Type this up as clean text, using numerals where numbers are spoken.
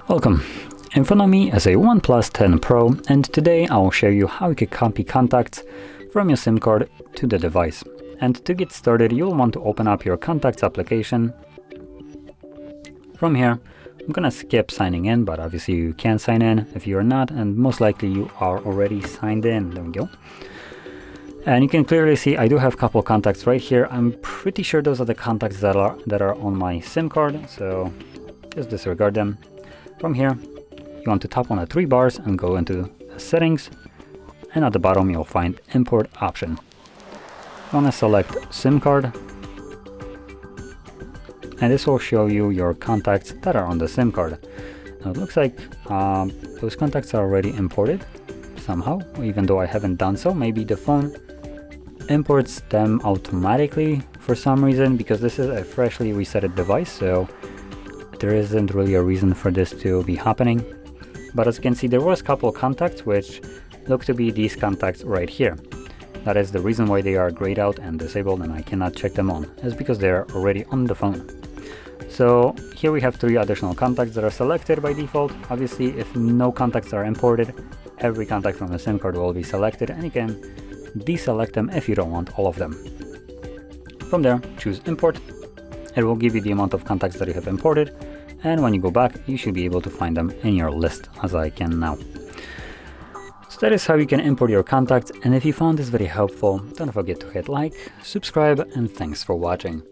Welcome. In front of me is a OnePlus 10 Pro, and today I will show you how you can copy contacts from your SIM card to the device. And to get started, you'll want to open up your contacts application. From here, I'm gonna skip signing in, but obviously you can sign in if you're not, and most likely you are already signed in. There we go. And you can clearly see I do have a couple of contacts right here. I'm pretty sure those are the contacts that are on my SIM card, so just disregard them. From here, you want to tap on the three bars and go into the settings, and at the bottom you'll find import option. You want to select SIM card, and this will show you your contacts that are on the SIM card. Now it looks like those contacts are already imported somehow, even though I haven't done so. Maybe the phone imports them automatically for some reason, because this is a freshly resetted device, so there isn't really a reason for this to be happening. But as you can see, there was a couple of contacts which look to be these contacts right here. That is the reason why they are grayed out and disabled and I cannot check them on, is because they are already on the phone. So here we have 3 additional contacts that are selected by default. Obviously, if no contacts are imported, every contact from the SIM card will be selected, and you can deselect them if you don't want all of them. From there, choose import. It will give you the amount of contacts that you have imported, and when you go back, you should be able to find them in your list, as I can now. So that is how you can import your contacts, and if you found this very helpful, don't forget to hit like, subscribe, and thanks for watching.